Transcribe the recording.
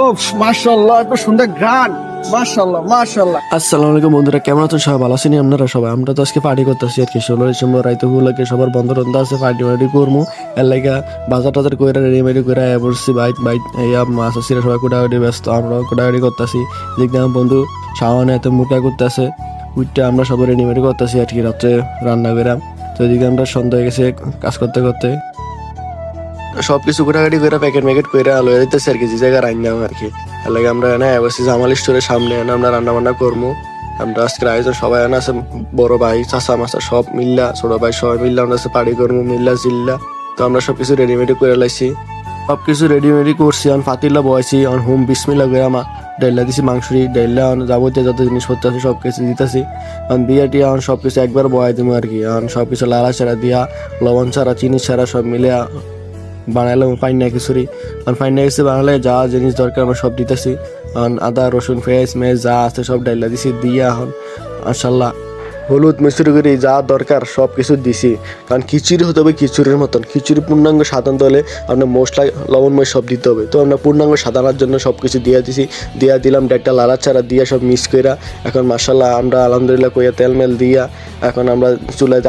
ও মাশাআল্লাহ, এত সুন্দর গান। মাশাআল্লাহ মাশাআল্লাহ। আসসালামু আলাইকুম বন্ধুরা, কেমন আছেন সবাই? ভালো আছেন আপনারা সবাই? আমরা তো আজকে পার্টি করতেছি আর কি 16 ডিসেম্বর রাইতে গুলোকে সবার বন্ধ টন্ধ আছে, পার্টি করবো। এর লাগে বাজার টাজার করে রেডিমেডি করে পড়ছি। বাইক বাইক ইয়া মাছ আসছে, সবাই কোটাকুটি ব্যস্ত, আমরাও কোটাকুটি করতেছি। দেখতে আমার বন্ধু শাওনে এত মুখা করতেছে, উইটটা আমরা সবাই রেডিমেডি করতেছি আর কি, রাত্রে রান্না করে। তো এদিকে আমরা সন্ধ্যা হয়ে গেছে কাজ করতে করতে, সবকিছু কোটাকাটি করে প্যাকেট ম্যাকেট করে লয়ে দিতেছি আর কি, যে জায়গায় রান্নাম আর কি। এর লাগে আমরা এনে বসছি জামাল স্টোরের সামনে, এনে আমরা রান্না বান্না করবো। আমরা আজকের আয়োজন সবাই এনে আছে, বড় ভাই চাচা মাচা সব মিল্লা, ছোট ভাই সবাই মিল্লা আমরা পার্টি করবো, মিল্লা জিল্লা। তো আমরা সবকিছু রেডিমেডি করে লাইছি, সবকিছু রেডিমেডি করছি। অন ফাতিল্লা বয়সি অন হোম বিসমিল্লা করে আমার ডাইলা দিছি, মাংসরি ডাইলা যাবতীয় যত জিনিসপত্র আছে সব কিছু দিতেছি। কারণ বিয়া টিয়া সব কিছু একবার বয়াই দিব আর কি। সব কিছু লালা ছাড়া দিয়া, লবণ ছাড়া, চিনি ছাড়া সব মিলে বানাইলাম ফাইনা খিচুড়ি। ফাইনা খিচুড়ি বানালে যা জিনিস দরকার আমরা সব দিতেছি। আদা রসুন পেঁয়াজ মেজ যা আছে সব ডাইলা দিছি, দিয়া এখন মাশাল্লাহ হলুদ মিশ্রি করে যা দরকার সব কিছু দিছি। কারণ খিচুড়ি হতে হবে খিচুড়ির মতন, খিচুড়ি পূর্ণাঙ্গ সাধারণ হলে আপনার মশলা লবণময় সব দিতে হবে। তো আমরা পূর্ণাঙ্গ সাধারণের জন্য সব কিছু দিয়ে দিছি, দিয়া দিলাম একটা লালা ছাড়া দিয়া সব মিক্স কইরা। এখন মাশাল্লাহ আমরা আলহামদুলিল্লাহ কইয়া তেল মেল দিয়া এখন আমরা চুলায়